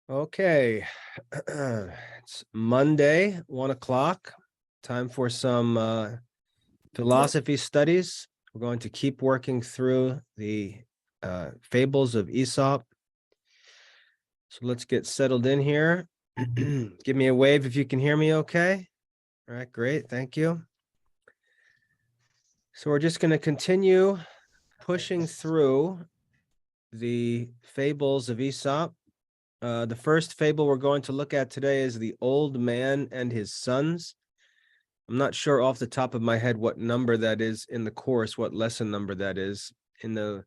Okay, it's Monday, 1 o'clock. Time for some philosophy studies. We're going to keep working through the fables of Aesop. So let's get settled in here. Give me a wave if you can hear me okay. All right, great, thank you. So we're just going to continue pushing through the fables of Aesop. The first fable we're going to look at today is The Old Man and His Sons. I'm not sure off the top of my head what number that is in the course, what lesson number that is. In the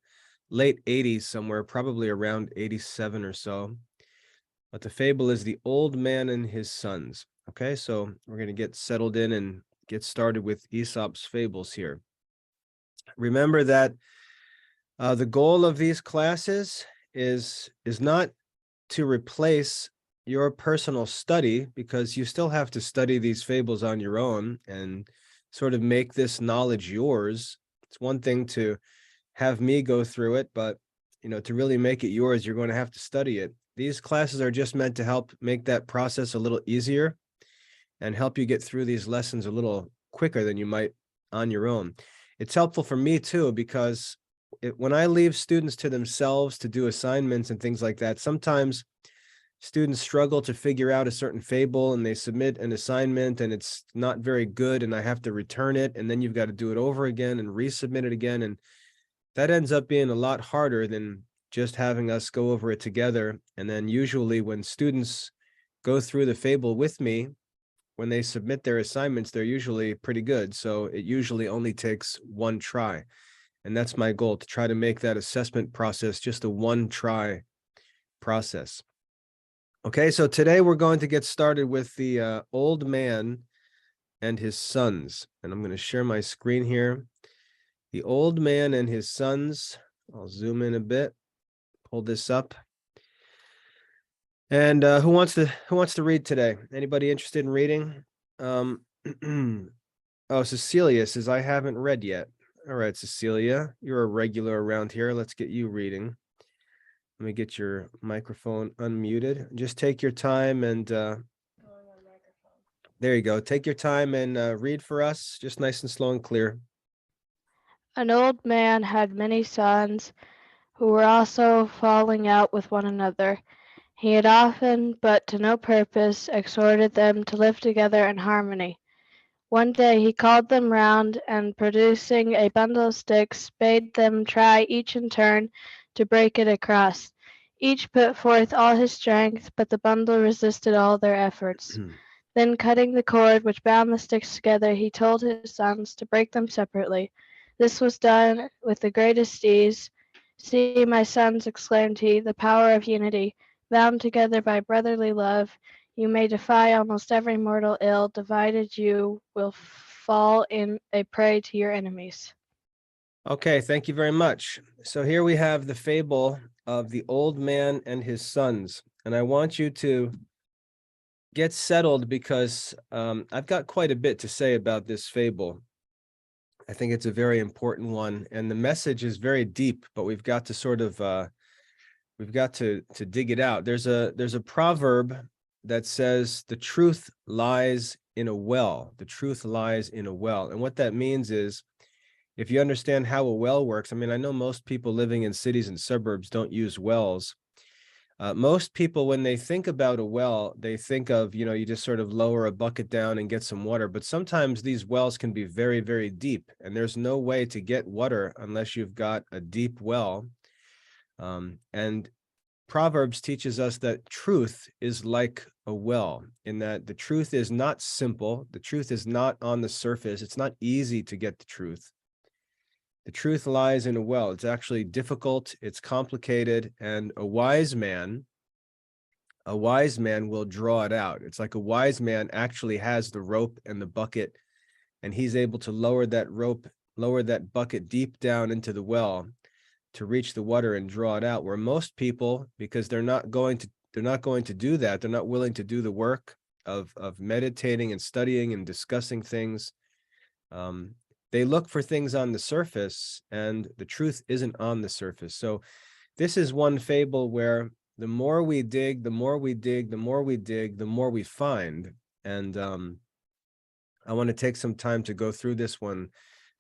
late 80s somewhere, probably around 87 or so. But the fable is The Old Man and His Sons. Okay, so we're going to get settled in and get started with Aesop's fables here. Remember that the goal of these classes is not to replace your personal study, because you still have to study these fables on your own and sort of make this knowledge yours. It's one thing to have me go through it, but to really make it yours, you're going to have to study it. These classes are just meant to help make that process a little easier and help you get through these lessons a little quicker than you might on your own. It's helpful for me too, because when I leave students to themselves to do assignments and things like that, sometimes students struggle to figure out a certain fable and they submit an assignment and it's not very good and I have to return it, and then you've got to do it over again and resubmit it again. And that ends up being a lot harder than just having us go over it together. And then usually when students go through the fable with me, when they submit their assignments, they're usually pretty good. So it usually only takes one try. And that's my goal, to try to make that assessment process just a one-try process. Okay, so today we're going to get started with the old man and his sons. And I'm going to share my screen here. The Old Man and His Sons. I'll zoom in a bit, pull this up. And who wants to read today? Anybody interested in reading? Oh, Cecilia says, I haven't read yet. All right, Cecilia, you're a regular around here. Let's get you reading. Let me get your microphone unmuted. Just take your time and there you go. Take your time and read for us, just nice and slow and clear. An old man had many sons, who were also falling out with one another. He had often, but to no purpose, exhorted them to live together in harmony. One day he called them round, and producing a bundle of sticks, bade them try each in turn to break it across. Each put forth all his strength, but the bundle resisted all their efforts. Then cutting the cord which bound the sticks together, he told his sons to break them separately. This was done with the greatest ease. See, my sons, exclaimed he, the power of unity. Bound together by brotherly love, you may defy almost every mortal ill. Divided, you will fall in a prey to your enemies. Okay, thank you very much. So here we have the fable of the old man and his sons. And I want you to get settled, because I've got quite a bit to say about this fable. I think it's a very important one, and the message is very deep, but we've got to sort of we've got to dig it out. There's a proverb that says the truth lies in a well. The truth lies in a well. And what that means is, if you understand how a well works, I mean, I know most people living in cities and suburbs don't use wells. Most people, when they think about a well, they think of, you just sort of lower a bucket down and get some water. But sometimes these wells can be very, very deep, and there's no way to get water unless you've got a deep well. And Proverbs teaches us that truth is like a well, in that the truth is not simple. The truth is not on the surface. It's not easy to get the truth. The truth lies in a well. It's actually difficult, it's complicated, and a wise man will draw it out. It's like a wise man actually has the rope and the bucket, and he's able to lower that bucket deep down into the well to reach the water and draw it out, where most people, because they're not going they're not going to do that. They're not willing to do the work of meditating and studying and discussing things. They look for things on the surface, and the truth isn't on the surface. So this is one fable where the more we dig, the more we dig, the more we dig, the more we find. And I want to take some time to go through this one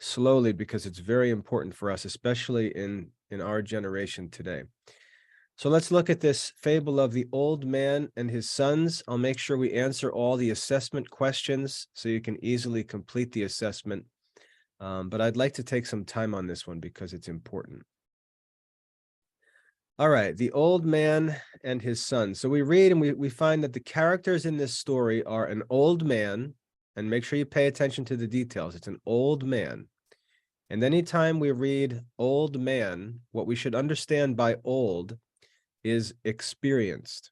slowly because it's very important for us, especially in our generation today. So let's look at this fable of the old man and his sons. I'll make sure we answer all the assessment questions so you can easily complete the assessment. But I'd like to take some time on this one because it's important. All right, the old man and his son. So we read and we find that the characters in this story are an old man, and make sure you pay attention to the details. It's an old man. And anytime we read old man, what we should understand by old is experienced.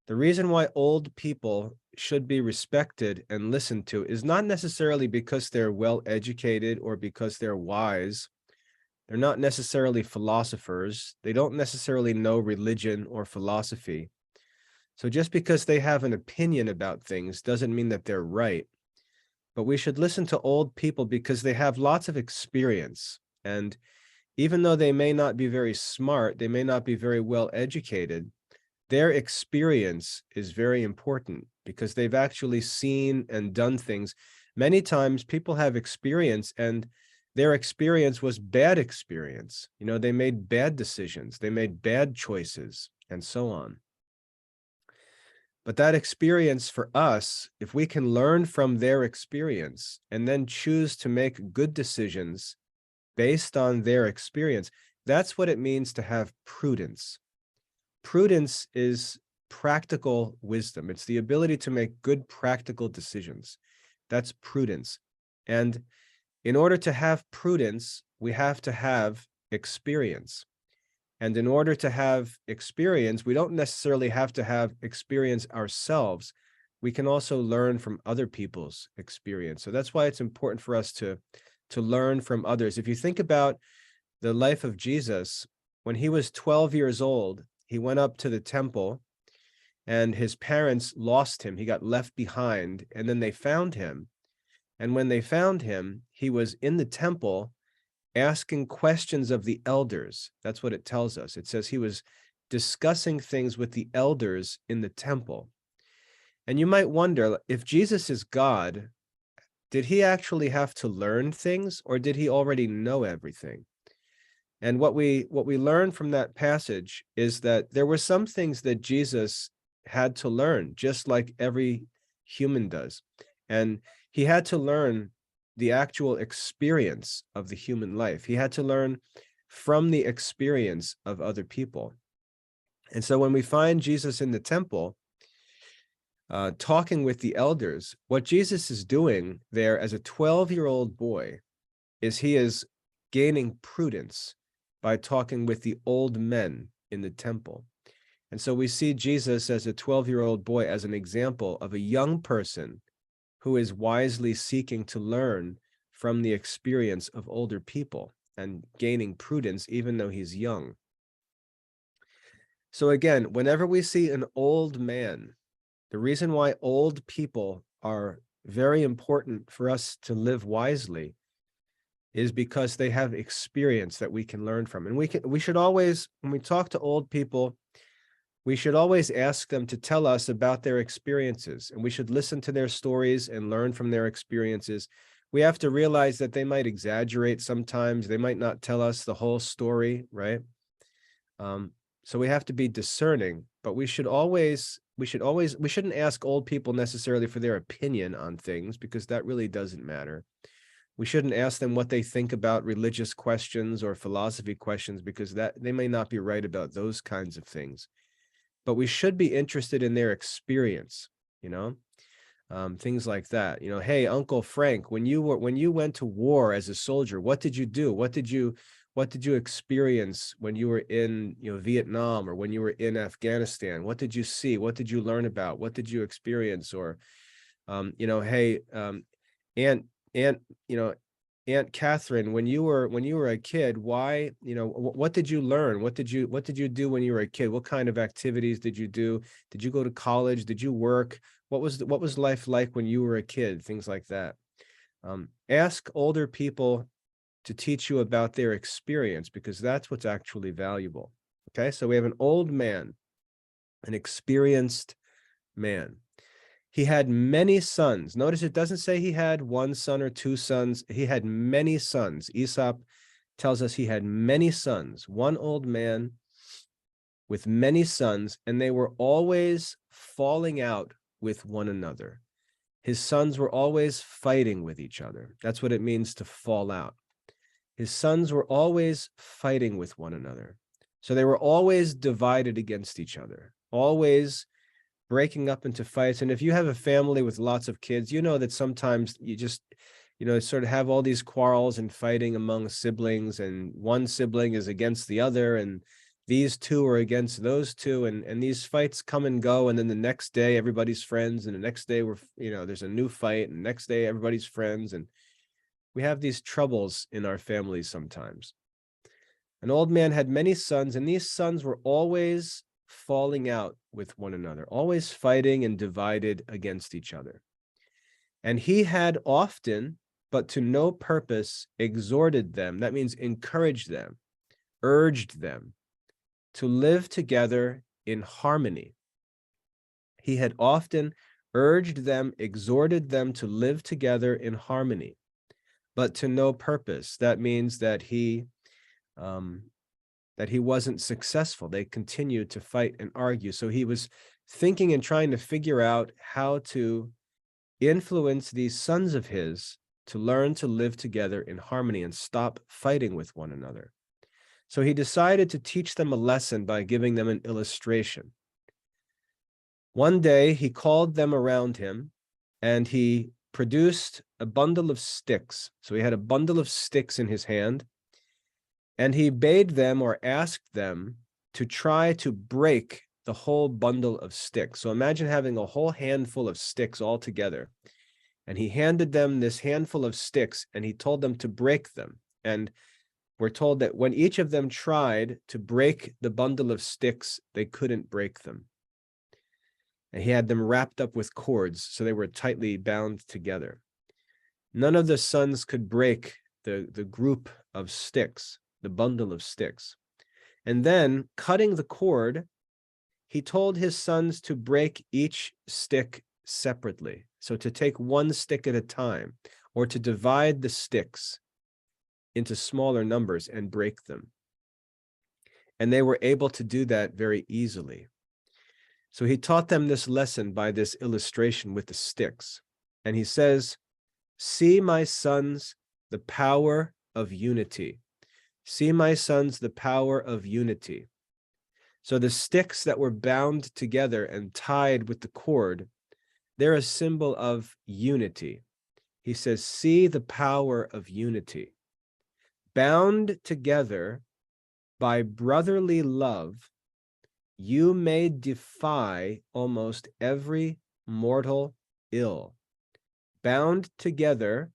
The reason why old people should be respected and listened to is not necessarily because they're well educated or because they're wise. They're not necessarily philosophers. They don't necessarily know religion or philosophy. So just because they have an opinion about things doesn't mean that they're right. But we should listen to old people because they have lots of experience. And even though they may not be very smart, they may not be very well educated, their experience is very important because they've actually seen and done things. Many times people have experience, and their experience was bad experience. You know, they made bad decisions, they made bad choices, and so on. But that experience for us, if we can learn from their experience and then choose to make good decisions based on their experience, that's what it means to have prudence. Prudence is practical wisdom. It's the ability to make good practical decisions. That's prudence. And in order to have prudence, we have to have experience. And in order to have experience, we don't necessarily have to have experience ourselves. We can also learn from other people's experience. So that's why it's important for us to learn from others. If you think about the life of Jesus, when he was 12 years old, he went up to the temple and his parents lost him. He got left behind, and then they found him. And when they found him, he was in the temple asking questions of the elders. That's what it tells us. It says he was discussing things with the elders in the temple. And you might wonder, if Jesus is God, did he actually have to learn things, or did he already know everything? And what we learn from that passage is that there were some things that Jesus had to learn, just like every human does. And he had to learn the actual experience of the human life. He had to learn from the experience of other people. And so when we find Jesus in the temple, talking with the elders, what Jesus is doing there as a 12-year-old boy is he is gaining prudence by talking with the old men in the temple. And so we see Jesus as a 12-year-old boy as an example of a young person who is wisely seeking to learn from the experience of older people and gaining prudence even though he's young. So again, whenever we see an old man, the reason why old people are very important for us to live wisely is because they have experience that we can learn from. And we should always, when we talk to old people, we should always ask them to tell us about their experiences, and we should listen to their stories and learn from their experiences. We have to realize that they might exaggerate sometimes. They might not tell us the whole story, right? So we have to be discerning, but we shouldn't ask old people necessarily for their opinion on things, because that really doesn't matter. We shouldn't ask them what they think about religious questions or philosophy questions, because that they may not be right about those kinds of things. But we should be interested in their experience, you know, things like that. You know, hey, Uncle Frank, when you went to war as a soldier, what did you do? What did you experience when you were in, Vietnam, or when you were in Afghanistan? What did you see? What did you learn about? What did you experience? Or, hey, Aunt, Aunt Catherine, when you were a kid, why, what did you learn? What did you do when you were a kid? What kind of activities did you do? Did you go to college? Did you work? What was life like when you were a kid? Things like that. Ask older people to teach you about their experience, because that's what's actually valuable. Okay, so we have an old man, an experienced man. He had many sons. Notice it doesn't say he had one son or two sons. He had many sons. Aesop tells us he had many sons, one old man with many sons, and they were always falling out with one another. His sons were always fighting with each other. That's what it means to fall out. His sons were always fighting with one another. So they were always divided against each other, always breaking up into fights. And if you have a family with lots of kids, you know that sometimes you just, sort of have all these quarrels and fighting among siblings, and one sibling is against the other, and these two are against those two, and these fights come and go, and then the next day everybody's friends, and the next day there's a new fight, and the next day everybody's friends, and we have these troubles in our families sometimes. An old man had many sons, and these sons were always falling out with one another, always fighting and divided against each other. And he had often, but to no purpose, exhorted them, that means encouraged them, urged them to live together in harmony. He had often urged them, exhorted them to live together in harmony, but to no purpose. That means that he wasn't successful. They continued to fight and argue. So he was thinking and trying to figure out how to influence these sons of his to learn to live together in harmony and stop fighting with one another. So he decided to teach them a lesson by giving them an illustration. One day he called them around him and he produced a bundle of sticks. So he had a bundle of sticks in his hand, and he bade them, or asked them, to try to break the whole bundle of sticks. So imagine having a whole handful of sticks all together. And he handed them this handful of sticks, and he told them to break them. And we're told that when each of them tried to break the bundle of sticks, they couldn't break them. And he had them wrapped up with cords, so they were tightly bound together. None of the sons could break the group of sticks, the bundle of sticks. And then, cutting the cord, he told his sons to break each stick separately. So to take one stick at a time, or to divide the sticks into smaller numbers and break them. And they were able to do that very easily. So he taught them this lesson by this illustration with the sticks. And he says, "See, my sons, the power of unity. See, my sons, the power of unity." So the sticks that were bound together and tied with the cord, they're a symbol of unity. He says, "See the power of unity. Bound together by brotherly love, you may defy almost every mortal ill." Bound together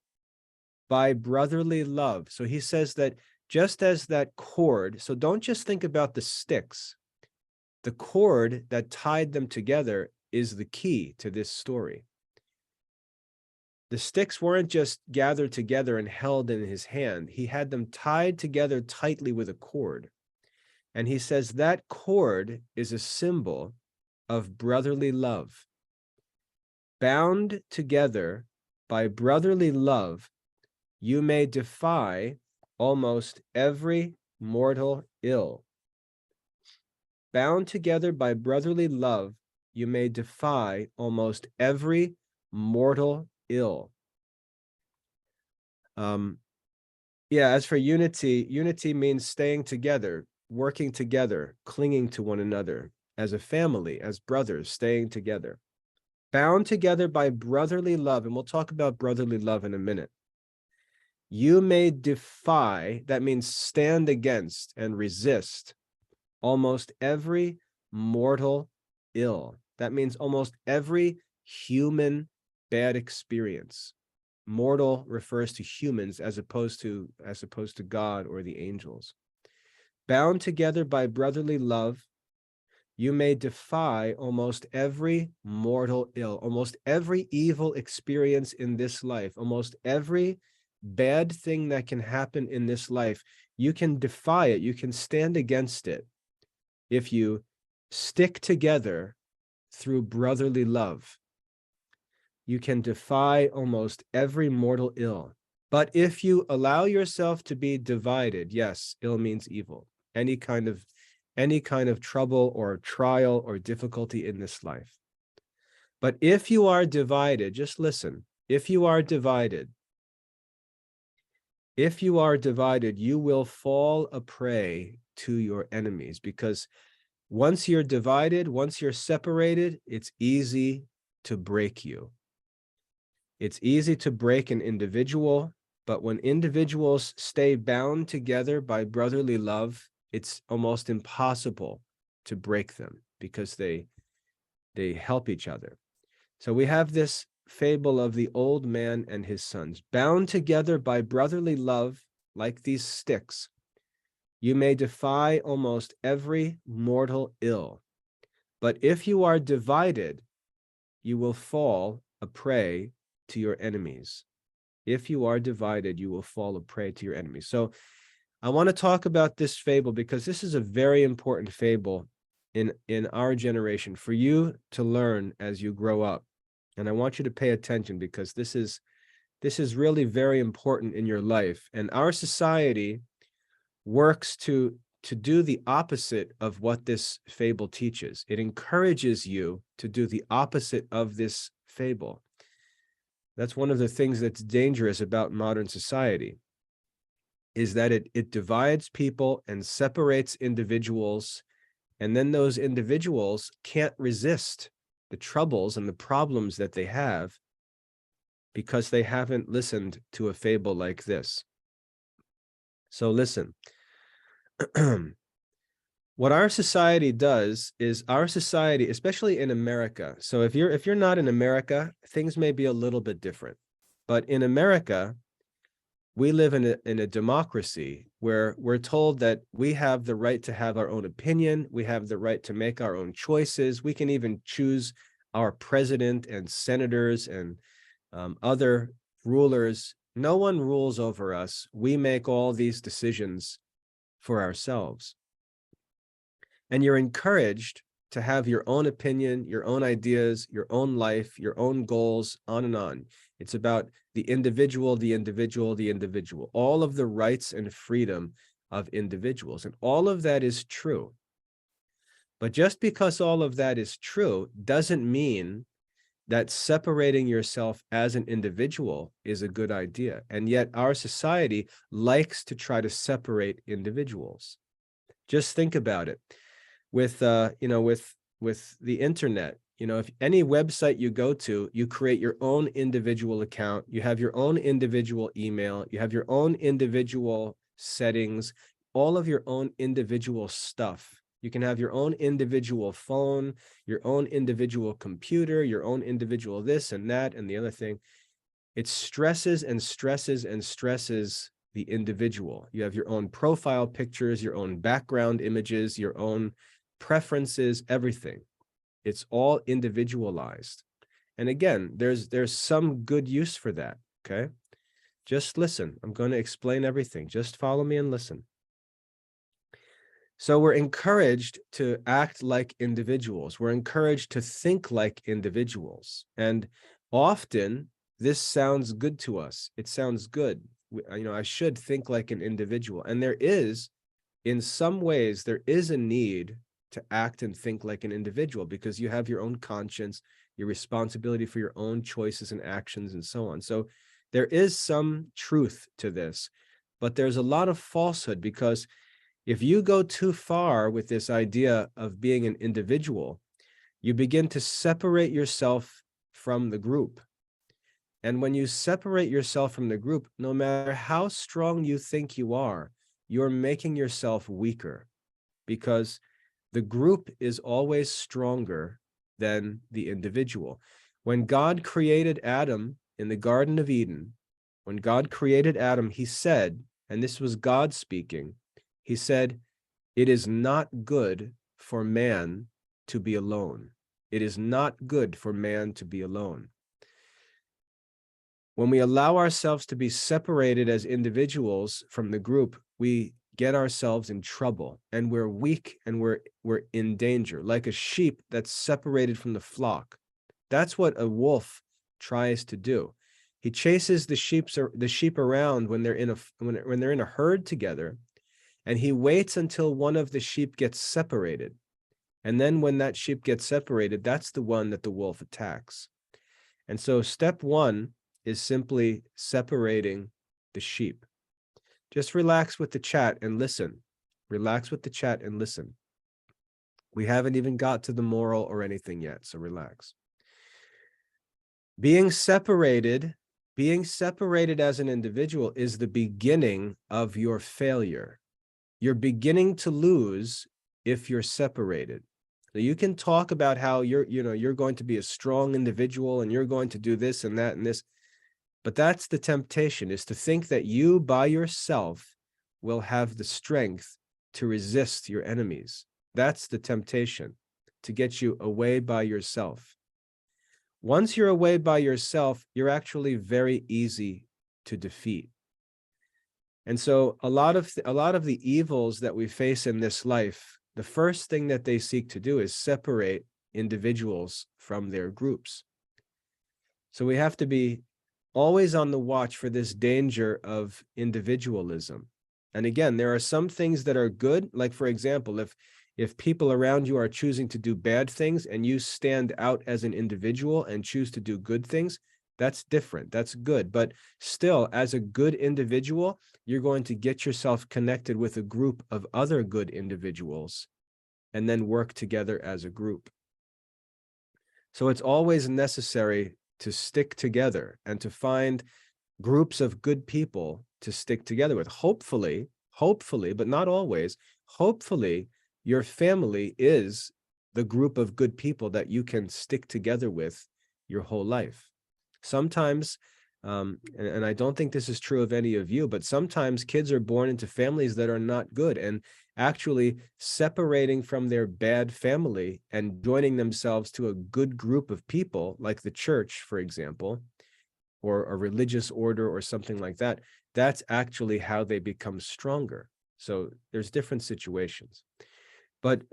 by brotherly love. So he says that just as that cord, so don't just think about the sticks. The cord that tied them together is the key to this story. The sticks weren't just gathered together and held in his hand. He had them tied together tightly with a cord. And he says that cord is a symbol of brotherly love. Bound together by brotherly love, you may defy almost every mortal ill. Bound together by brotherly love, you may defy almost every mortal ill. As for unity, unity means staying together, working together, clinging to one another as a family, as brothers, staying together. Bound together by brotherly love, and we'll talk about brotherly love in a minute. You may defy, that means stand against and resist, almost every mortal ill. That means almost every human bad experience. Mortal refers to humans as opposed to God or the angels. Bound together by brotherly love, you may defy almost every mortal ill, almost every evil experience in this life, almost every bad thing that can happen in this life. You can defy it. You can stand against it if you stick together through brotherly love. You can defy almost every mortal ill. But if you allow yourself to be divided, yes, ill means evil, any kind of trouble or trial or difficulty in this life. But if you are divided, just listen, if you are divided, you will fall a prey to your enemies, because once you're divided, once you're separated, it's easy to break you. It's easy to break an individual, but when individuals stay bound together by brotherly love, it's almost impossible to break them because they help each other. So we have this fable of the old man and his sons, bound together by brotherly love, like these sticks. You may defy almost every mortal ill, but if you are divided, you will fall a prey to your enemies. If you are divided, you will fall a prey to your enemies. So I want to talk about this fable because this is a very important fable in our generation for you to learn as you grow up. And I want you to pay attention because this is really very important in your life. And our society works to do the opposite of what this fable teaches. It encourages you to do the opposite of this fable. That's one of the things that's dangerous about modern society, is that it divides people and separates individuals, and then those individuals can't resist the troubles and the problems that they have because they haven't listened to a fable like this. So listen. What our society does is, our society, especially in America, so if you're not in America, things may be a little bit different. But in America, we live in a democracy where we're told that we have the right to have our own opinion. We have the right to make our own choices. We can even choose our president and senators and other rulers. No one rules over us. We make all these decisions for ourselves. And you're encouraged to have your own opinion, your own ideas, your own life, your own goals, on and on. It's about the individual, the individual, the individual, all of the rights and freedom of individuals. And all of that is true. But just because all of that is true doesn't mean that separating yourself as an individual is a good idea. And yet our society likes to try to separate individuals. Just think about it. With the internet, if any website you go to, you create your own individual account, you have your own individual email, you have your own individual settings, all of your own individual stuff. You can have your own individual phone, your own individual computer, your own individual this and that and the other thing. It stresses and stresses and stresses the individual. You have your own profile pictures, your own background images, your own preferences, everything. It's all individualized. And again, there's some good use for that, okay? Just listen. I'm going to explain everything. Just follow me and listen. So we're encouraged to act like individuals. We're encouraged to think like individuals. And often this sounds good to us. It sounds good. I should think like an individual. And in some ways, there is a need to act and think like an individual because you have your own conscience, your responsibility for your own choices and actions and so on. So there is some truth to this, but there's a lot of falsehood, because if you go too far with this idea of being an individual, you begin to separate yourself from the group. And when you separate yourself from the group, no matter how strong you think you are, you're making yourself weaker, because the group is always stronger than the individual. When God created Adam in the Garden of Eden, when God created Adam, he said, and this was God speaking, he said, "It is not good for man to be alone. It is not good for man to be alone." When we allow ourselves to be separated as individuals from the group, we get ourselves in trouble, and we're weak, and we're in danger, like a sheep that's separated from the flock. That's what a wolf tries to do. He chases the sheep around when they're in a herd together, and he waits until one of the sheep gets separated. And then when that sheep gets separated, that's the one that the wolf attacks. And so step one is simply separating the sheep. Just relax with the chat and listen. Relax with the chat and listen. We haven't even got to the moral or anything yet, so relax. Being separated as an individual is the beginning of your failure. You're beginning to lose if you're separated. So you can talk about how you're going to be a strong individual and you're going to do this and that and this, but that's the temptation, is to think that you by yourself will have the strength to resist your enemies. That's the temptation, to get you away by yourself. Once you're away by yourself, you're actually very easy to defeat. And so a lot of the evils that we face in this life, the first thing that they seek to do is separate individuals from their groups. So we have to be always on the watch for this danger of individualism. And again, there are some things that are good, like for example, if people around you are choosing to do bad things and you stand out as an individual and choose to do good things, that's different. That's good. But still, as a good individual, you're going to get yourself connected with a group of other good individuals and then work together as a group. So it's always necessary to stick together and to find groups of good people to stick together with. Hopefully, but not always, hopefully your family is the group of good people that you can stick together with your whole life. Sometimes, and I don't think this is true of any of you, but sometimes kids are born into families that are not good, and actually separating from their bad family and joining themselves to a good group of people, like the church, for example, or a religious order or something like that, that's actually how they become stronger. So there's different situations. But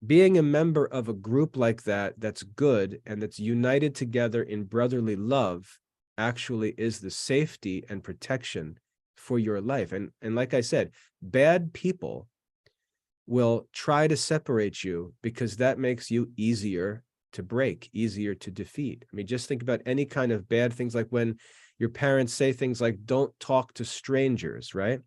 being a member of a group like that, that's good and that's united together in brotherly love, actually is the safety and protection for your life. And like I said, bad people will try to separate you because that makes you easier to break, easier to defeat. I mean, just think about any kind of bad things, like when your parents say things like, "Don't talk to strangers," right?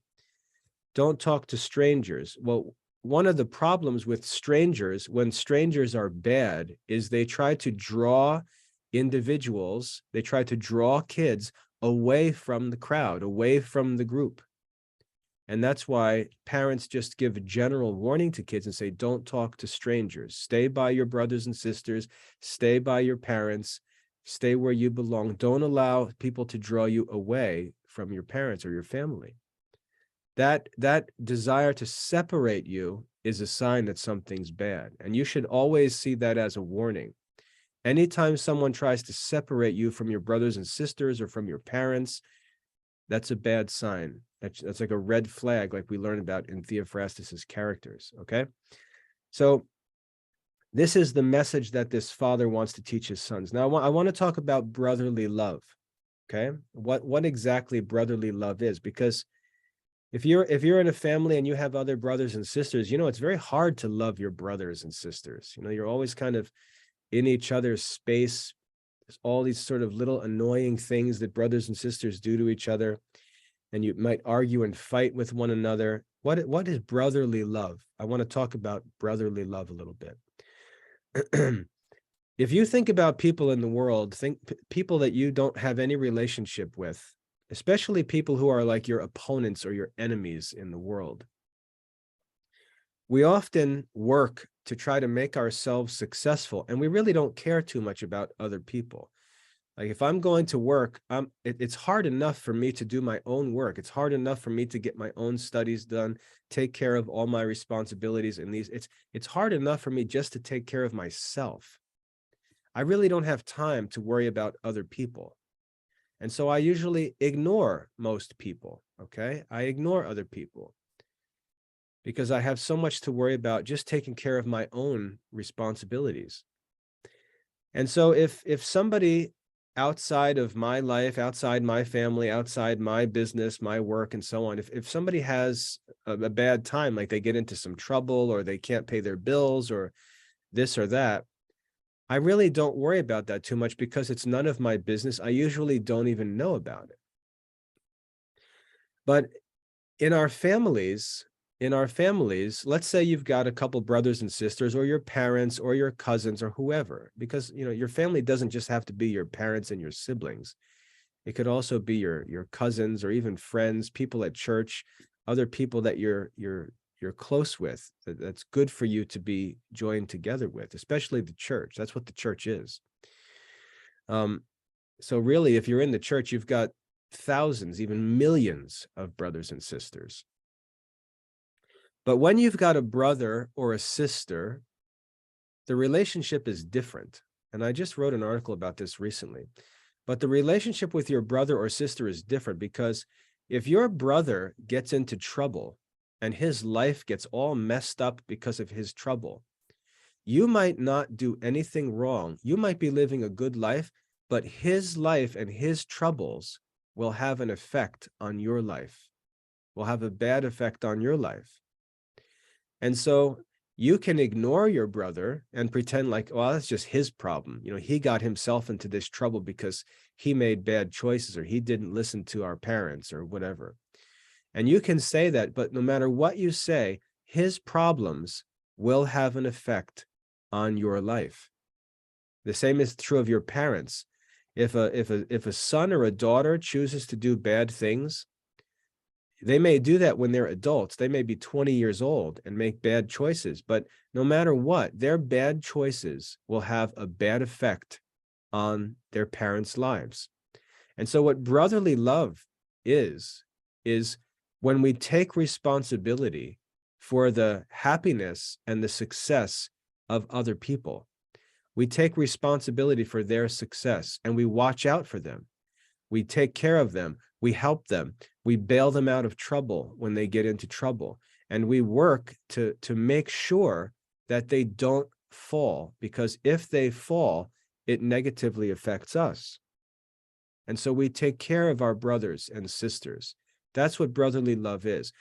Don't talk to strangers. Well, one of the problems with strangers, when strangers are bad, is they try to draw individuals, they try to draw kids away from the crowd, away from the group. And that's why parents just give a general warning to kids and say, don't talk to strangers. Stay by your brothers and sisters, stay by your parents, stay where you belong. Don't allow people to draw you away from your parents or your family. That desire to separate you is a sign that something's bad. And you should always see that as a warning. Anytime someone tries to separate you from your brothers and sisters or from your parents, that's a bad sign. That's like a red flag, like we learned about in Theophrastus's characters, okay? So this is the message that this father wants to teach his sons. Now, I want to talk about brotherly love, okay? What exactly brotherly love is, because if you're in a family and you have other brothers and sisters, it's very hard to love your brothers and sisters. You're always kind of in each other's space. There's all these sort of little annoying things that brothers and sisters do to each other, and you might argue and fight with one another. What is brotherly love? I want to talk about brotherly love a little bit. If you think about people in the world, think people that you don't have any relationship with, especially people who are like your opponents or your enemies in the world. We often work to try to make ourselves successful, and we really don't care too much about other people. Like if I'm going to work, it's hard enough for me to do my own work. It's hard enough for me to get my own studies done, take care of all my responsibilities in these. It's hard enough for me just to take care of myself. I really don't have time to worry about other people. And so I usually ignore most people, okay? I ignore other people because I have so much to worry about just taking care of my own responsibilities. And so if somebody outside of my life, outside my family, outside my business, my work, and so on, if somebody has a bad time, like they get into some trouble or they can't pay their bills or this or that, I really don't worry about that too much because it's none of my business. I usually don't even know about it. But in our families, let's say you've got a couple brothers and sisters or your parents or your cousins or whoever, because your family doesn't just have to be your parents and your siblings. It could also be your cousins or even friends, people at church, other people that you're close with, that's good for you to be joined together with, especially the church. That's what the church is. So really, if you're in the church, you've got thousands, even millions of brothers and sisters. But when you've got a brother or a sister, the relationship is different. And I just wrote an article about this recently. But the relationship with your brother or sister is different because if your brother gets into trouble and his life gets all messed up because of his trouble, you might not do anything wrong. You might be living a good life, but his life and his troubles will have an effect on your life, will have a bad effect on your life. And so you can ignore your brother and pretend like, well, that's just his problem. He got himself into this trouble because he made bad choices or he didn't listen to our parents or whatever. And you can say that, but no matter what you say, his problems will have an effect on your life. The same is true of your parents. If a son or a daughter chooses to do bad things, they may do that when they're adults. They may be 20 years old and make bad choices, but no matter what, their bad choices will have a bad effect on their parents' lives. And so what brotherly love is when we take responsibility for the happiness and the success of other people. We take responsibility for their success and we watch out for them. We take care of them. We help them. We bail them out of trouble when they get into trouble. And we work to make sure that they don't fall, because if they fall, it negatively affects us. And so we take care of our brothers and sisters. That's what brotherly love is.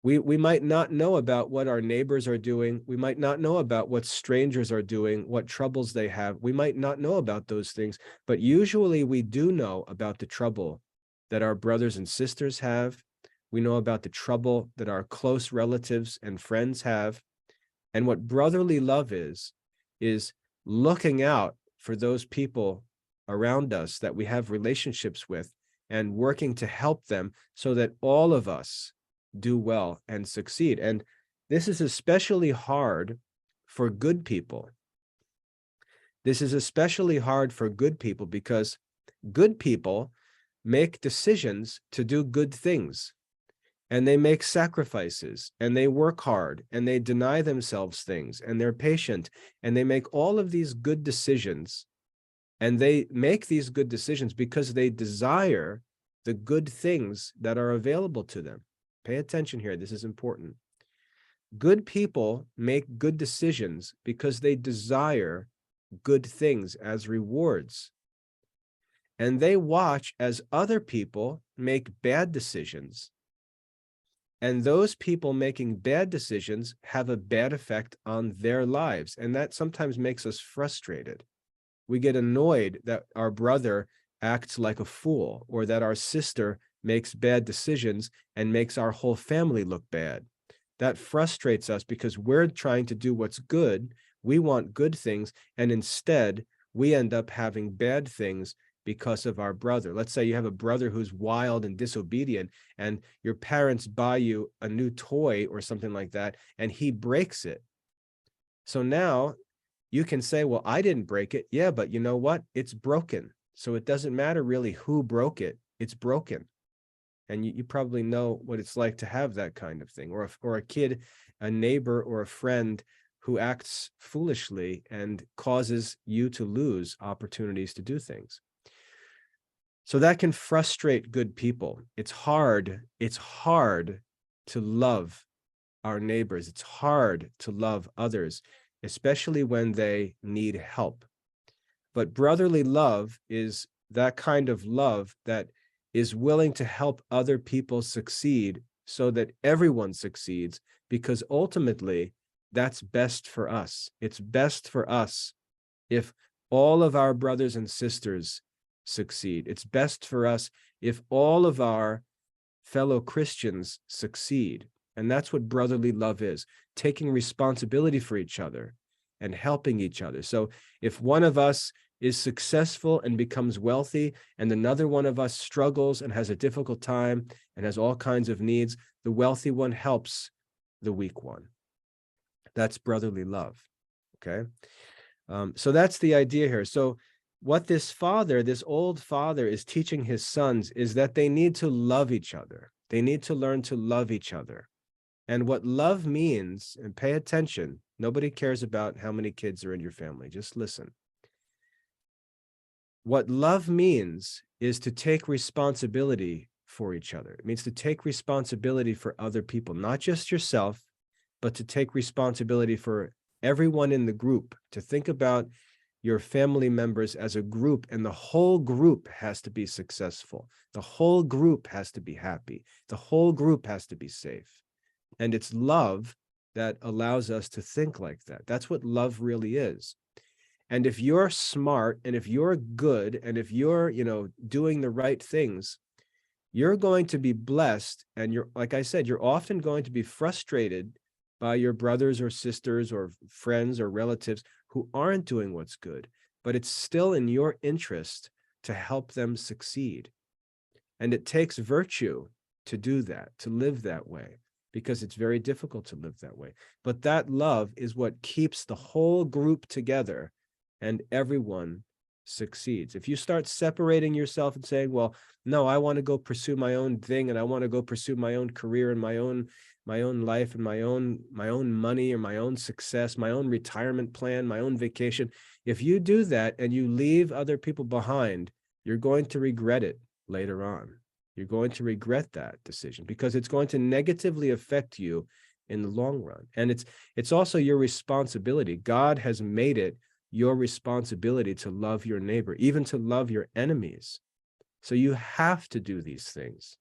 We might not know about what our neighbors are doing. We might not know about what strangers are doing, what troubles they have. We might not know about those things, but usually we do know about the trouble that our brothers and sisters have. We know about the trouble that our close relatives and friends have. And what brotherly love is looking out for those people around us that we have relationships with and working to help them so that all of us do well and succeed. And this is especially hard for good people. This is especially hard for good people because good people make decisions to do good things, and they make sacrifices, and they work hard, and they deny themselves things, and they're patient, and they make all of these good decisions. And they make these good decisions because they desire the good things that are available to them. Pay attention here. This is important. Good people make good decisions because they desire good things as rewards. And they watch as other people make bad decisions. And those people making bad decisions have a bad effect on their lives. And that sometimes makes us frustrated. We get annoyed that our brother acts like a fool or that our sister makes bad decisions and makes our whole family look bad. That frustrates us because we're trying to do what's good. We want good things, and instead we end up having bad things because of our brother. Let's say you have a brother who's wild and disobedient, and your parents buy you a new toy or something like that, and he breaks it. So now you can say, well, I didn't break it. Yeah, but you know what? It's broken. So it doesn't matter really who broke it, it's broken. And you probably know what it's like to have that kind of thing, or a kid, a neighbor, or a friend who acts foolishly and causes you to lose opportunities to do things. So that can frustrate good people. It's hard to love our neighbors. It's hard to love others, especially when they need help. But brotherly love is that kind of love that is willing to help other people succeed so that everyone succeeds, because ultimately that's best for us. It's best for us if all of our brothers and sisters succeed. It's best for us if all of our fellow Christians succeed. And that's what brotherly love is, taking responsibility for each other and helping each other. So if one of us is successful and becomes wealthy, and another one of us struggles and has a difficult time and has all kinds of needs, the wealthy one helps the weak one. That's brotherly love, okay? So that's the idea here. So what this old father is teaching his sons is that they need to love each other. They need to learn to love each other. And what love means, and pay attention, nobody cares about how many kids are in your family, just listen. What love means is to take responsibility for each other. It means to take responsibility for other people, not just yourself, but to take responsibility for everyone in the group, to think about your family members as a group, and the whole group has to be successful. The whole group has to be happy. The whole group has to be safe. And it's love that allows us to think like that. That's what love really is. And if you're smart, and if you're good, and if you're, doing the right things, you're going to be blessed. And you're, like I said, you're often going to be frustrated by your brothers or sisters or friends or relatives who aren't doing what's good, but it's still in your interest to help them succeed. And it takes virtue to do that, to live that way, because it's very difficult to live that way. But that love is what keeps the whole group together, and everyone succeeds. If you start separating yourself and saying, well, no, I want to go pursue my own thing, and I want to go pursue my own career and my own life and my own money or my own success, my own retirement plan, my own vacation. If you do that and you leave other people behind, you're going to regret it later on. You're going to regret that decision, because it's going to negatively affect you in the long run. And it's also your responsibility. God has made it your responsibility to love your neighbor, even to love your enemies. So you have to do these things.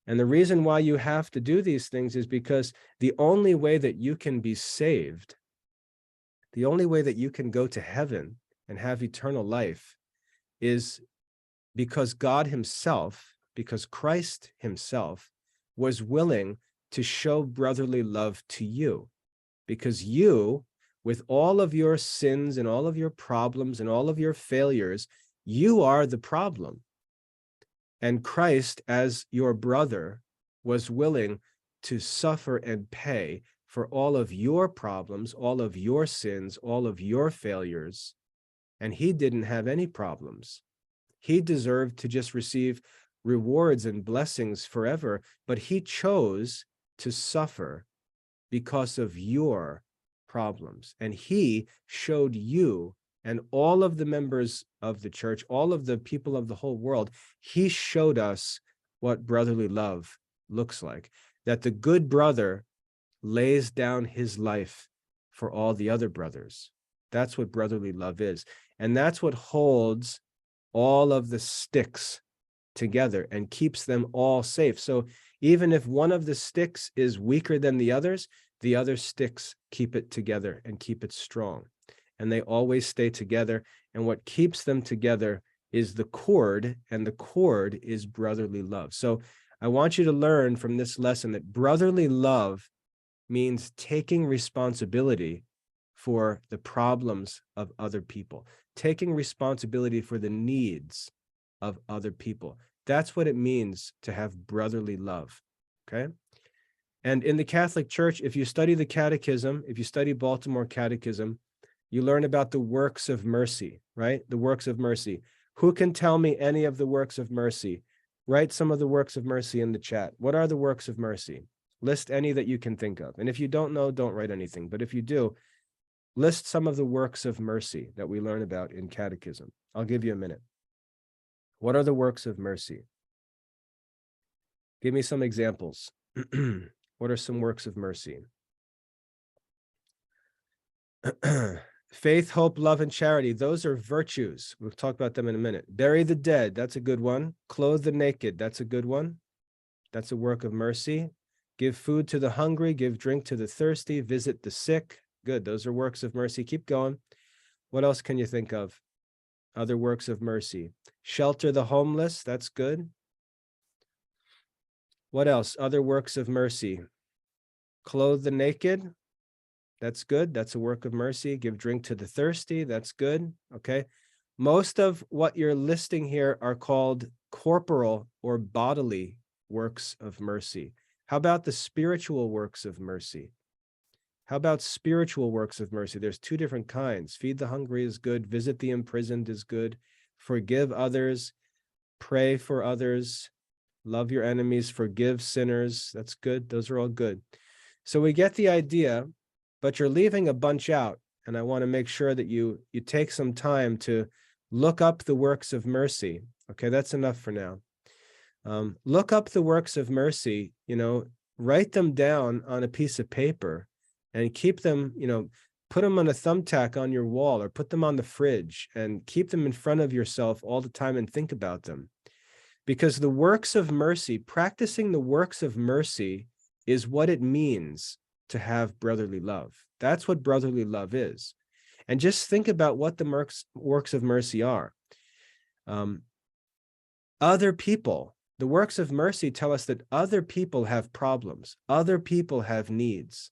And the reason why you have to do these things is because the only way that you can be saved, the only way that you can go to heaven and have eternal life, is because God himself, because Christ himself was willing to show brotherly love to you, because you, with all of your sins and all of your problems and all of your failures, you are the problem. And Christ, as your brother, was willing to suffer and pay for all of your problems, all of your sins, all of your failures. And he didn't have any problems. He deserved to just receive rewards and blessings forever, but he chose to suffer because of your problems. And he showed you and all of the members of the church, all of the people of the whole world, he showed us what brotherly love looks like, that the good brother lays down his life for all the other brothers. That's what brotherly love is. And that's what holds all of the sticks together and keeps them all safe. So even if one of the sticks is weaker than the others sticks keep it together and keep it strong. And they always stay together. And what keeps them together is the cord, and the cord is brotherly love. So I want you to learn from this lesson that brotherly love means taking responsibility for the problems of other people, taking responsibility for the needs of other people. That's what it means to have brotherly love, okay? And in the Catholic Church, if you study the Catechism, if you study Baltimore Catechism, you learn about the works of mercy, right? The works of mercy. Who can tell me any of the works of mercy? Write some of the works of mercy in the chat. What are the works of mercy? List any that you can think of. And if you don't know, don't write anything. But if you do, list some of the works of mercy that we learn about in catechism. I'll give you a minute. What are the works of mercy? Give me some examples. What are some works of mercy? Faith, hope, love, and charity. Those are virtues. We'll talk about them in a minute. Bury the dead. That's a good one. Clothe the naked. That's a good one. That's a work of mercy. Give food to the hungry. Give drink to the thirsty. Visit the sick. Good. Those are works of mercy. Keep going. What else can you think of? Other works of mercy. Shelter the homeless. That's good. What else? Other works of mercy. Clothe the naked. That's good. That's a work of mercy. Give drink to the thirsty. That's good. Okay. Most of what you're listing here are called corporal or bodily works of mercy. How about the spiritual works of mercy? How about spiritual works of mercy? There's two different kinds. Feed the hungry is good. Visit the imprisoned is good. Forgive others. Pray for others. Love your enemies. Forgive sinners. That's good. Those are all good. So we get the idea, but you're leaving a bunch out. And I want to make sure that you take some time to look up the works of mercy. Okay, that's enough for now. Look up the works of mercy, write them down on a piece of paper and keep them, put them on a thumbtack on your wall or put them on the fridge and keep them in front of yourself all the time and think about them. Because the works of mercy, practicing the works of mercy is what it means to have brotherly love. That's what brotherly love is. And just think about what the works of mercy are. Other people, the works of mercy tell us that other people have problems, other people have needs,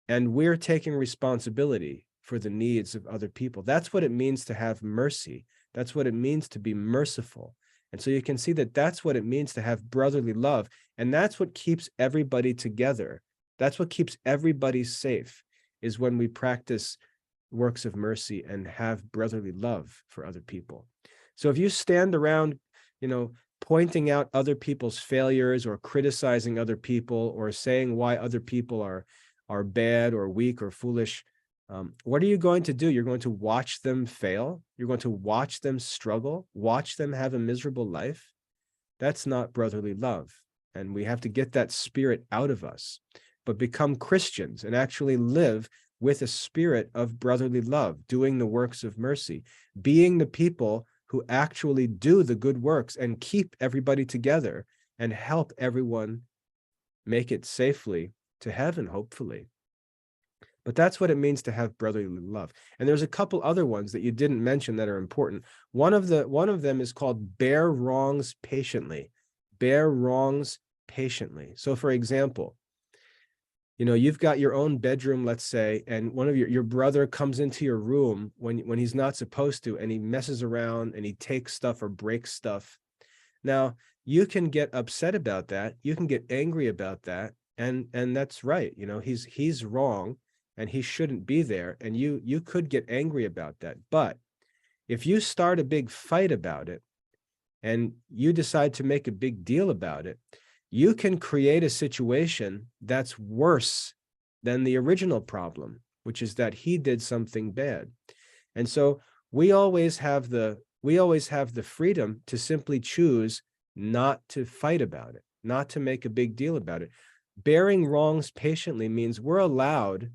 and we're taking responsibility for the needs of other people. That's what it means to have mercy. That's what it means to be merciful. And so you can see that that's what it means to have brotherly love. And that's what keeps everybody together. That's what keeps everybody safe, is when we practice works of mercy and have brotherly love for other people. So if you stand around, pointing out other people's failures or criticizing other people or saying why other people are bad or weak or foolish, what are you going to do? You're going to watch them fail. You're going to watch them struggle, watch them have a miserable life. That's not brotherly love. And we have to get that spirit out of us, but become Christians and actually live with a spirit of brotherly love, doing the works of mercy, being the people who actually do the good works and keep everybody together and help everyone make it safely to heaven, hopefully. But that's what it means to have brotherly love. And there's a couple other ones that you didn't mention that are important. One of them is called bear wrongs patiently. Bear wrongs patiently. So for example, you've got your own bedroom, let's say, and one of your brother comes into your room when he's not supposed to, and he messes around and he takes stuff or breaks stuff. Now, you can get upset about that. You can get angry about that. And that's right. He's wrong and he shouldn't be there. And you could get angry about that. But if you start a big fight about it and you decide to make a big deal about it, you can create a situation that's worse than the original problem, which is that he did something bad. And so we always have the freedom to simply choose not to fight about it, not to make a big deal about it. Bearing wrongs patiently means we're allowed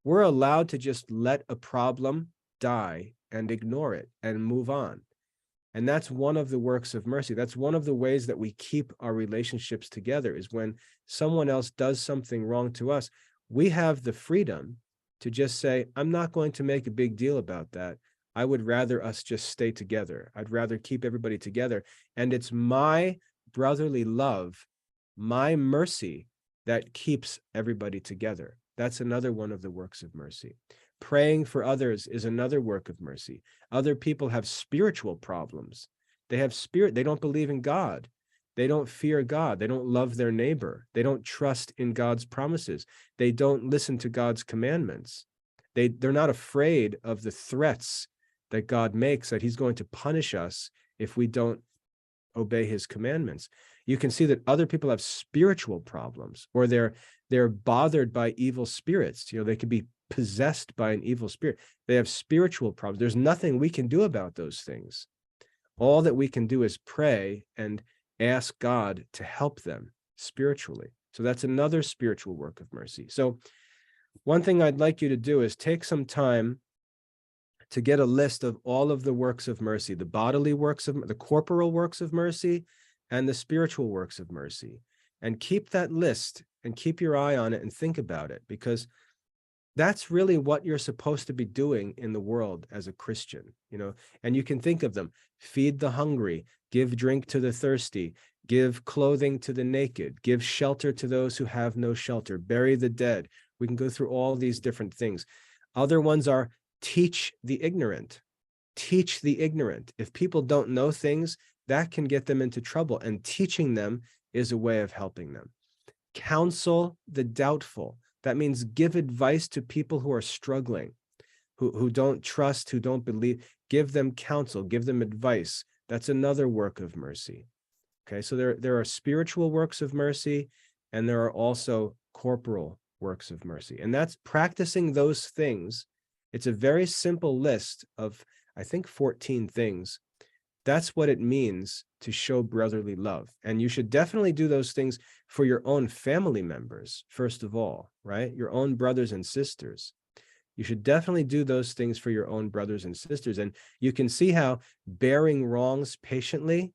to just let a problem die and ignore it and move on. And that's one of the works of mercy. That's one of the ways that we keep our relationships together, is when someone else does something wrong to us, we have the freedom to just say, I'm not going to make a big deal about that. I would rather us just stay together. I'd rather keep everybody together. And it's my brotherly love, my mercy, that keeps everybody together. That's another one of the works of mercy. Praying for others is another work of mercy. Other people have spiritual problems. They don't believe in God. They don't fear God. They don't love their neighbor. They don't trust in God's promises. They don't listen to God's commandments. They're not afraid of the threats that God makes, that he's going to punish us if we don't obey his commandments. You can see that other people have spiritual problems, or they're bothered by evil spirits. They could be possessed by an evil spirit. They have spiritual problems. There's nothing we can do about those things. All that we can do is pray and ask God to help them spiritually. So that's another spiritual work of mercy. So one thing I'd like you to do is take some time to get a list of all of the works of mercy, the bodily works of the corporal works of mercy and the spiritual works of mercy, and keep that list and keep your eye on it and think about it, because that's really what you're supposed to be doing in the world as a Christian, and you can think of them: feed the hungry, give drink to the thirsty, give clothing to the naked, give shelter to those who have no shelter, bury the dead. We can go through all these different things. Other ones are teach the ignorant. Teach the ignorant. If people don't know things, that can get them into trouble, and teaching them is a way of helping them. Counsel the doubtful. That means give advice to people who are struggling, who don't trust, who don't believe. Give them counsel, give them advice. That's another work of mercy. Okay, so there are spiritual works of mercy, and there are also corporal works of mercy. And that's practicing those things. It's a very simple list of, I think, 14 things. That's what it means to show brotherly love. And you should definitely do those things for your own family members, first of all, right? Your own brothers and sisters. You should definitely do those things for your own brothers and sisters. And you can see how bearing wrongs patiently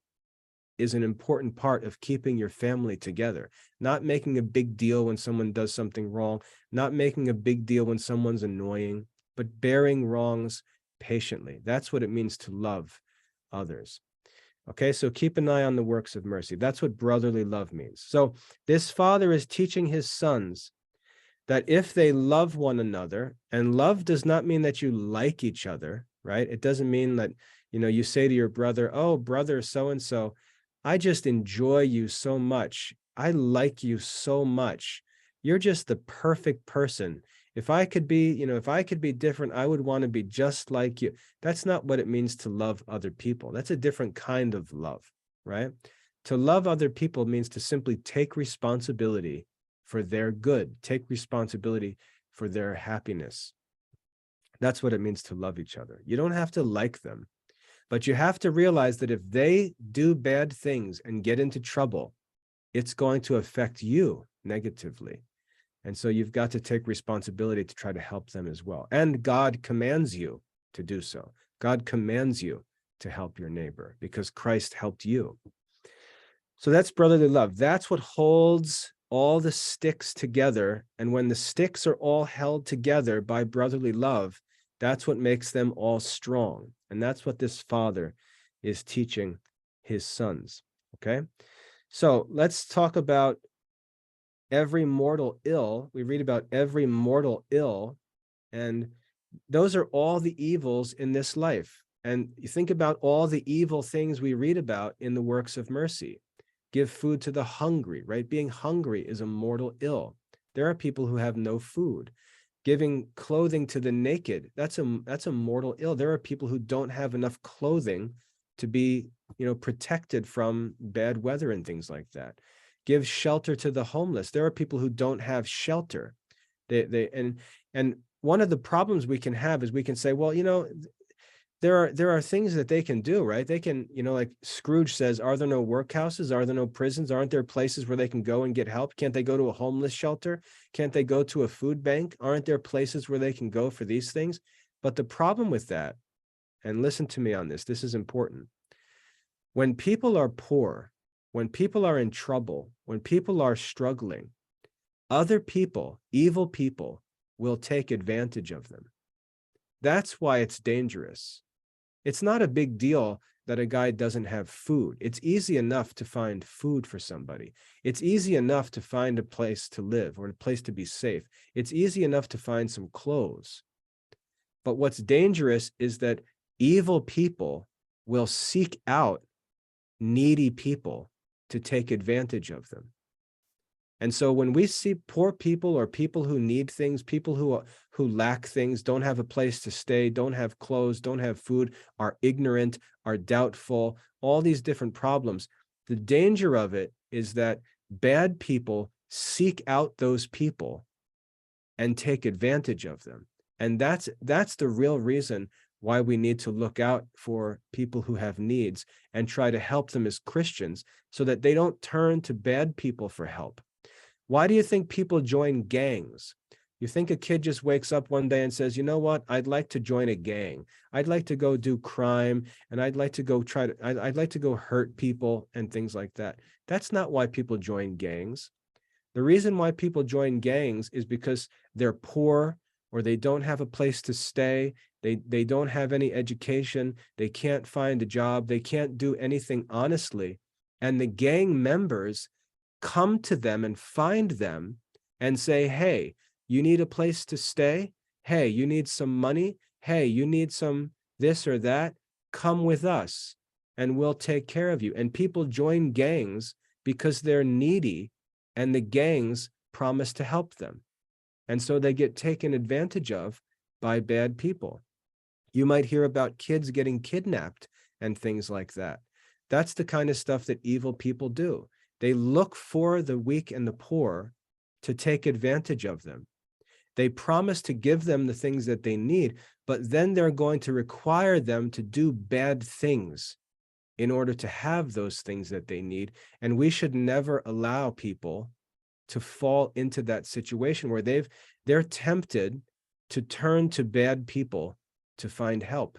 is an important part of keeping your family together. Not making a big deal when someone does something wrong, not making a big deal when someone's annoying, but bearing wrongs patiently. That's what it means to love others. Okay, so keep an eye on the works of mercy. That's what brotherly love means. So this father is teaching his sons that if they love one another, and love does not mean that you like each other, right? It doesn't mean that, you say to your brother, oh, brother so-and-so, I just enjoy you so much. I like you so much. You're just the perfect person. If I could be, if I could be different, I would want to be just like you. That's not what it means to love other people. That's a different kind of love, right? To love other people means to simply take responsibility for their good, take responsibility for their happiness. That's what it means to love each other. You don't have to like them, but you have to realize that if they do bad things and get into trouble, it's going to affect you negatively. And so you've got to take responsibility to try to help them as well. And God commands you to do so. God commands you to help your neighbor because Christ helped you. So that's brotherly love. That's what holds all the sticks together. And when the sticks are all held together by brotherly love, that's what makes them all strong. And that's what this father is teaching his sons. Okay, so let's talk about every mortal ill. We read about every mortal ill, and those are all the evils in this life. And you think about all the evil things we read about in the works of mercy. Give food to the hungry, right? Being hungry is a mortal ill. There are people who have no food. Giving clothing to the naked, that's a mortal ill. There are people who don't have enough clothing to be, protected from bad weather and things like that. Give shelter to the homeless. There are people who don't have shelter. And one of the problems we can have is we can say, well, there are things that they can do, right? They can, like Scrooge says, are there no workhouses? Are there no prisons? Aren't there places where they can go and get help? Can't they go to a homeless shelter? Can't they go to a food bank? Aren't there places where they can go for these things? But the problem with that, and listen to me on this, this is important. When people are poor, when people are in trouble, when people are struggling, other people, evil people, will take advantage of them. That's why it's dangerous. It's not a big deal that a guy doesn't have food. It's easy enough to find food for somebody. It's easy enough to find a place to live or a place to be safe. It's easy enough to find some clothes. But what's dangerous is that evil people will seek out needy people to take advantage of them. And so when we see poor people or people who need things, people who lack things, don't have a place to stay, don't have clothes, don't have food, are ignorant, are doubtful, all these different problems, the danger of it is that bad people seek out those people and take advantage of them. And that's the real reason why we need to look out for people who have needs and try to help them as Christians so that they don't turn to bad people for help. Why do you think people join gangs? You think a kid just wakes up one day and says, you know what, I'd like to join a gang. I'd like to go do crime, and I'd like to go I'd like to go hurt people and things like that. That's not why people join gangs. The reason why people join gangs is because they're poor, or they don't have a place to stay. They don't have any education. They can't find a job. They can't do anything honestly. And the gang members come to them and find them and say, hey, you need a place to stay? Hey, you need some money? Hey, you need some this or that? Come with us and we'll take care of you. And people join gangs because they're needy and the gangs promise to help them. And so they get taken advantage of by bad people. You might hear about kids getting kidnapped and things like that. That's the kind of stuff that evil people do. They look for the weak and the poor to take advantage of them. They promise to give them the things that they need, but then they're going to require them to do bad things in order to have those things that they need. And we should never allow people to fall into that situation where they're tempted to turn to bad people to find help.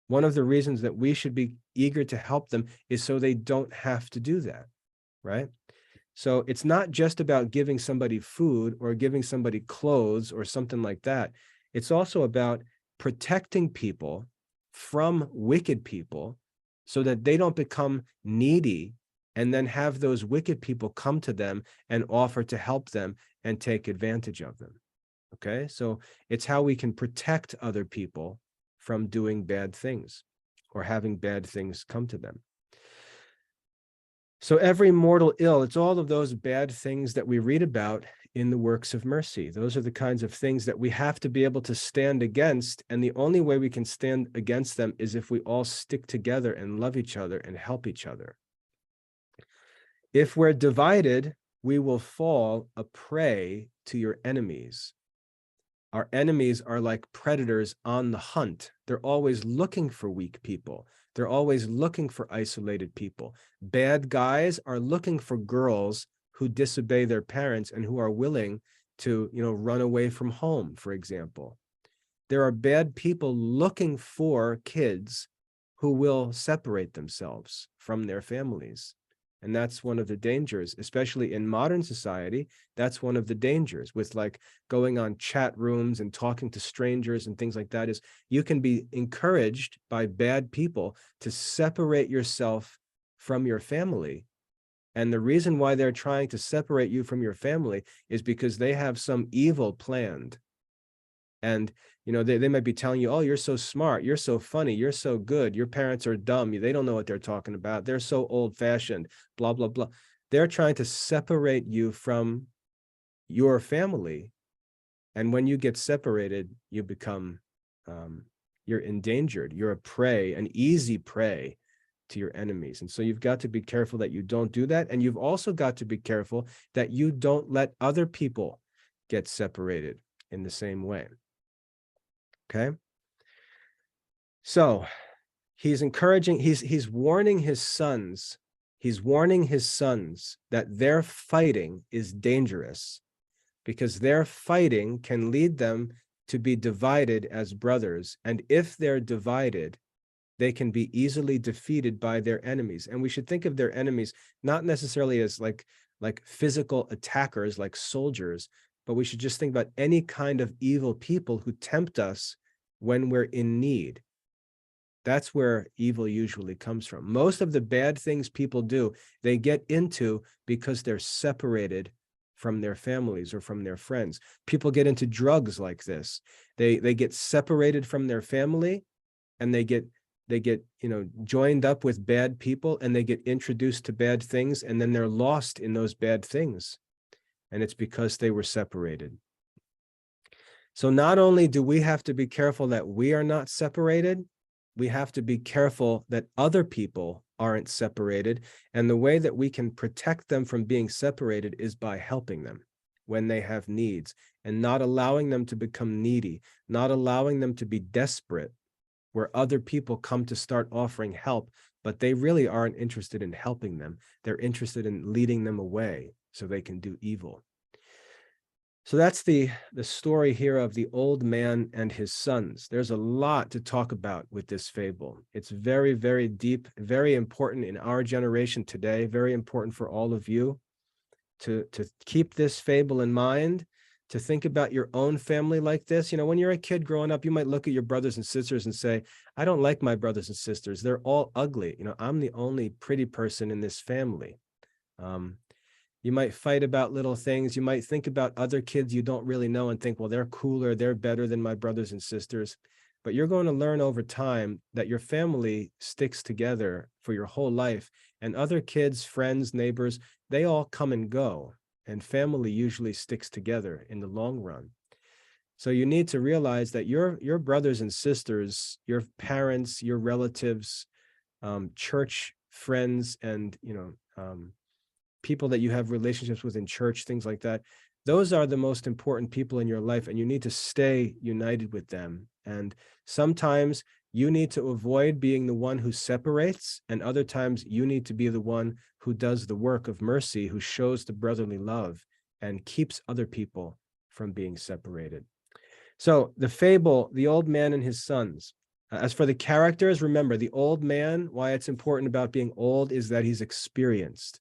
One of the reasons that we should be eager to help them is so they don't have to do that, right? So it's not just about giving somebody food or giving somebody clothes or something like that. It's also about protecting people from wicked people so that they don't become needy and then have those wicked people come to them and offer to help them and take advantage of them. Okay, so it's how we can protect other people from doing bad things or having bad things come to them. So every mortal ill, it's all of those bad things that we read about in the works of mercy. Those are the kinds of things that we have to be able to stand against. And the only way we can stand against them is if we all stick together and love each other and help each other. If we're divided, we will fall a prey to your enemies. Our enemies are like predators on the hunt. They're always looking for weak people. They're always looking for isolated people. Bad guys are looking for girls who disobey their parents and who are willing to, run away from home, for example. There are bad people looking for kids who will separate themselves from their families. And that's one of the dangers, especially in modern society. That's one of the dangers with like going on chat rooms and talking to strangers and things like that, is you can be encouraged by bad people to separate yourself from your family. And the reason why they're trying to separate you from your family is because they have some evil planned. And they might be telling you, oh, you're so smart, you're so funny, you're so good, your parents are dumb, they don't know what they're talking about, they're so old-fashioned, blah, blah, blah. They're trying to separate you from your family. And when you get separated, you become, you're endangered, you're a prey, an easy prey to your enemies. And so you've got to be careful that you don't do that. And you've also got to be careful that you don't let other people get separated in the same way. Okay. So he's encouraging, he's warning his sons. He's warning his sons that their fighting is dangerous because their fighting can lead them to be divided as brothers. And if they're divided, they can be easily defeated by their enemies. And we should think of their enemies not necessarily as like physical attackers, like soldiers, but we should just think about any kind of evil people who tempt us when we're in need. That's where evil usually comes from. Most of the bad things people do, they get into because they're separated from their families or from their friends. People get into drugs like this. They get separated from their family, and they get joined up with bad people, and they get introduced to bad things, and then they're lost in those bad things. and it's because they were separated. So not only do we have to be careful that we are not separated, we have to be careful that other people aren't separated. And the way that we can protect them from being separated is by helping them when they have needs and not allowing them to become needy, not allowing them to be desperate, where other people come to start offering help, but they really aren't interested in helping them. They're interested in leading them away so they can do evil. So that's the story here of the old man and his sons. There's a lot to talk about with this fable. It's very, very deep, very important in our generation today, very important for all of you to keep this fable in mind, to think about your own family like this. You know, when you're a kid growing up, you might look at your brothers and sisters and say, I don't like my brothers and sisters. They're all ugly. You know, I'm the only pretty person in this family. You might fight about little things. You might think about other kids you don't really know and think, well, they're cooler, they're better than my brothers and sisters. But you're going to learn over time that your family sticks together for your whole life. And other kids, friends, neighbors, they all come and go. And family usually sticks together in the long run. So you need to realize that your brothers and sisters, your parents, your relatives, church friends, and people that you have relationships with in church, things like that, those are the most important people in your life, and you need to stay united with them. And sometimes you need to avoid being the one who separates, and other times you need to be the one who does the work of mercy, who shows the brotherly love and keeps other people from being separated. So the fable, the old man and his sons. As for the characters, remember, the old man, why it's important about being old is that he's experienced.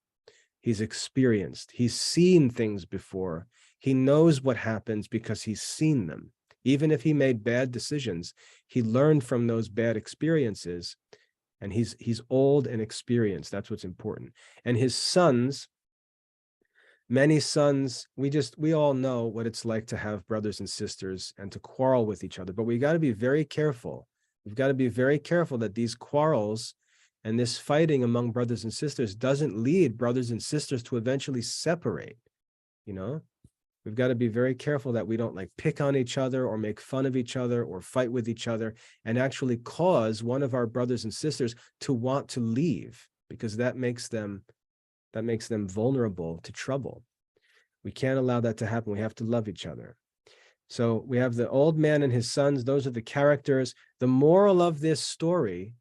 He's experienced. He's seen things before. He knows what happens because he's seen them. Even if he made bad decisions, he learned from those bad experiences, and he's old and experienced. That's what's important. And his sons, many sons, we all know what it's like to have brothers and sisters and to quarrel with each other, but we got to be very careful. We've got to be very careful that these quarrels and this fighting among brothers and sisters doesn't lead brothers and sisters to eventually separate. We've got to be very careful that we don't like pick on each other or make fun of each other or fight with each other and actually cause one of our brothers and sisters to want to leave, because that makes them vulnerable to trouble. We can't allow that to happen. We have to love each other. So we have the old man and his sons. Those are the characters. The moral of this story,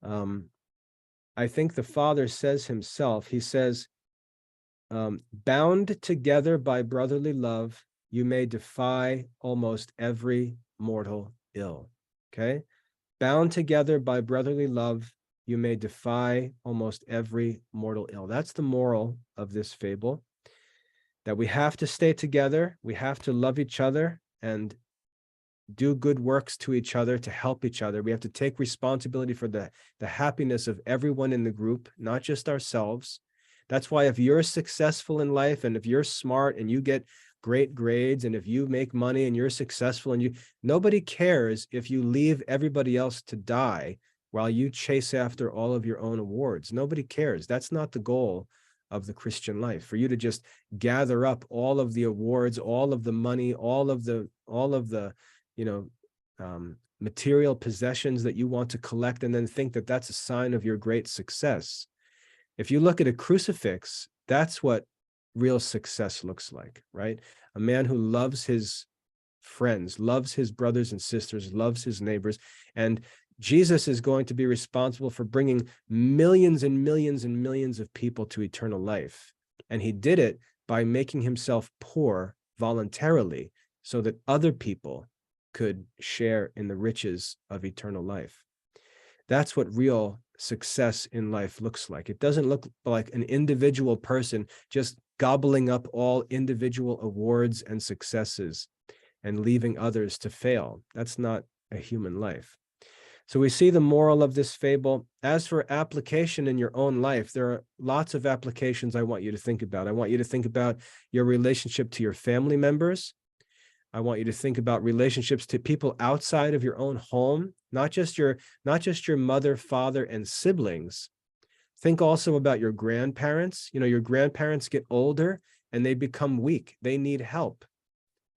I think the father says himself, he says, bound together by brotherly love, you may defy almost every mortal ill. Okay? Bound together by brotherly love, you may defy almost every mortal ill. That's the moral of this fable, that we have to stay together, we have to love each other and do good works to each other, to help each other. We have to take responsibility for the happiness of everyone in the group, not just ourselves. That's why if you're successful in life and if you're smart and you get great grades and if you make money and you're successful and nobody cares if you leave everybody else to die while you chase after all of your own awards. Nobody cares. That's not the goal of the Christian life, for you to just gather up all of the awards, all of the money, all of the material possessions that you want to collect, and then think that that's a sign of your great success. If you look at a crucifix, that's what real success looks like, right? A man who loves his friends, loves his brothers and sisters, loves his neighbors. And Jesus is going to be responsible for bringing millions and millions and millions of people to eternal life. And he did it by making himself poor voluntarily so that other people could share in the riches of eternal life. That's what real success in life looks like. It doesn't look like an individual person just gobbling up all individual awards and successes and leaving others to fail. That's not a human life. So we see the moral of this fable. As for application in your own life, there are lots of applications I want you to think about. I want you to think about your relationship to your family members. I want you to think about relationships to people outside of your own home, not just your mother, father, and siblings, Think also about your grandparents. Your grandparents get older and they become weak. They need help,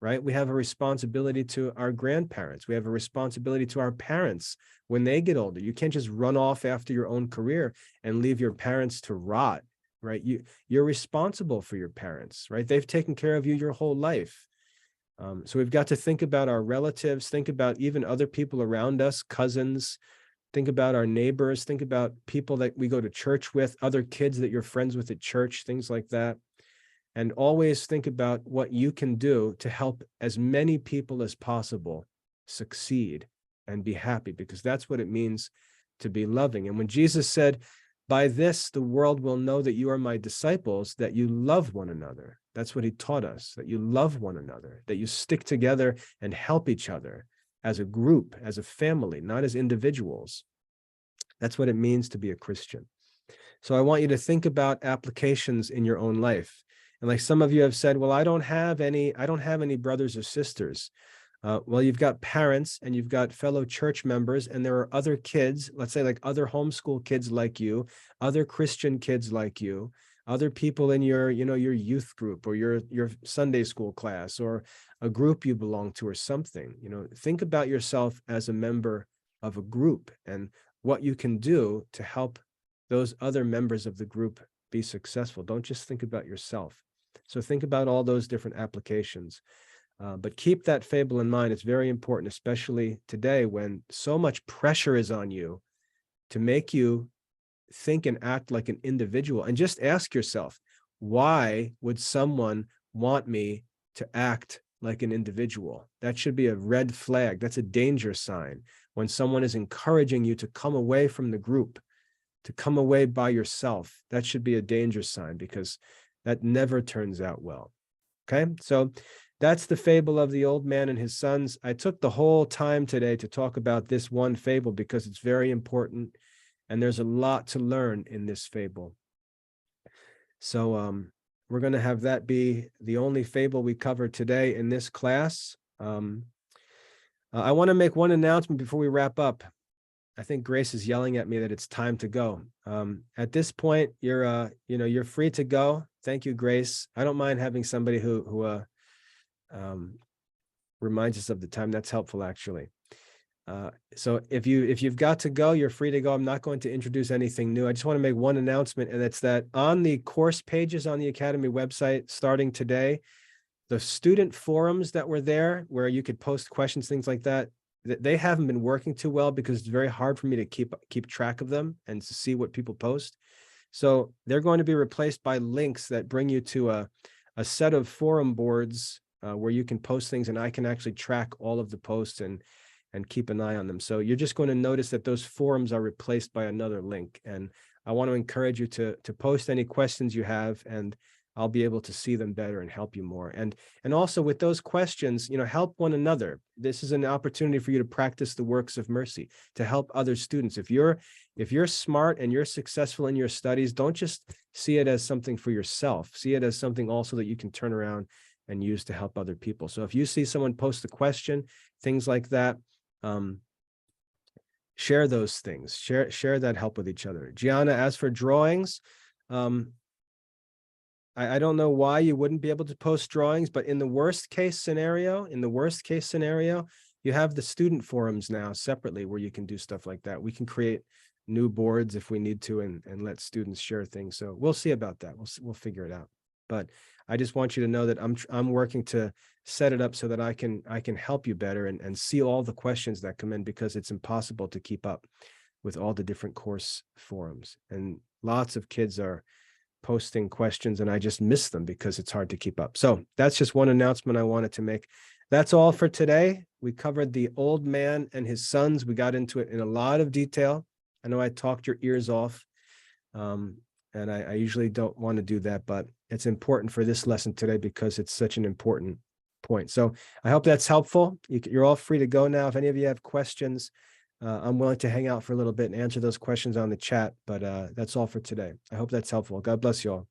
right? We have a responsibility to our grandparents. We have a responsibility to our parents when they get older. You can't just run off after your own career and leave your parents to rot, right? You're responsible for your parents, right? They've taken care of you your whole life. So we've got to think about our relatives, think about even other people around us, cousins, think about our neighbors, think about people that we go to church with, other kids that you're friends with at church, things like that. And always think about what you can do to help as many people as possible succeed and be happy, because that's what it means to be loving. And when Jesus said, "By this, the world will know that you are my disciples, that you love one another." That's what he taught us, that you love one another, that you stick together and help each other as a group, as a family, not as individuals. That's what it means to be a Christian. So I want you to think about applications in your own life. And like some of you have said, well, I don't have any brothers or sisters. Well, you've got parents and you've got fellow church members, and there are other kids, let's say like other homeschool kids like you, other Christian kids like you, other people in your youth group or your Sunday school class or a group you belong to or something. Think about yourself as a member of a group and what you can do to help those other members of the group be successful. Don't just think about yourself. So think about all those different applications. But keep that fable in mind. It's very important, especially today when so much pressure is on you to make you think and act like an individual. And just ask yourself, why would someone want me to act like an individual? That should be a red flag. That's a danger sign. When someone is encouraging you to come away from the group, to come away by yourself, that should be a danger sign, because that never turns out well. Okay, so that's the fable of the old man and his sons. I took the whole time today to talk about this one fable because it's very important, and there's a lot to learn in this fable. So we're going to have that be the only fable we cover today in this class. I want to make one announcement before we wrap up. I think Grace is yelling at me that it's time to go. At this point, you're free to go. Thank you, Grace. I don't mind having somebody who reminds us of the time. That's helpful, actually. So if you've got to go, you're free to go. I'm not going to introduce anything new. I just want to make one announcement, and it's that on the course pages on the Academy website, starting today, the student forums that were there, where you could post questions, things like that, they haven't been working too well because it's very hard for me to keep track of them and to see what people post. So they're going to be replaced by links that bring you to a set of forum boards where you can post things, and I can actually track all of the posts and keep an eye on them. So you're just going to notice that those forums are replaced by another link. And I want to encourage you to post any questions you have, and I'll be able to see them better and help you more. And also with those questions, help one another. This is an opportunity for you to practice the works of mercy, to help other students. If you're smart and you're successful in your studies, don't just see it as something for yourself. See it as something also that you can turn around and use to help other people. So if you see someone post a question, things like that, share those things, share that help with each other. Gianna, as for drawings, I don't know why you wouldn't be able to post drawings, but in the worst case scenario, you have the student forums now separately where you can do stuff like that. We can create new boards if we need to and let students share things. So we'll see about that. We'll figure it out. But I just want you to know that I'm working to set it up so that I can help you better and see all the questions that come in, because it's impossible to keep up with all the different course forums. And lots of kids are posting questions and I just miss them because it's hard to keep up. So that's just one announcement I wanted to make. That's all for today. We covered the old man and his sons. We got into it in a lot of detail. I know I talked your ears off, and I usually don't want to do that, but it's important for this lesson today because it's such an important point. So I hope that's helpful. You're all free to go now. If any of you have questions, I'm willing to hang out for a little bit and answer those questions on the chat, but that's all for today. I hope that's helpful. God bless you all.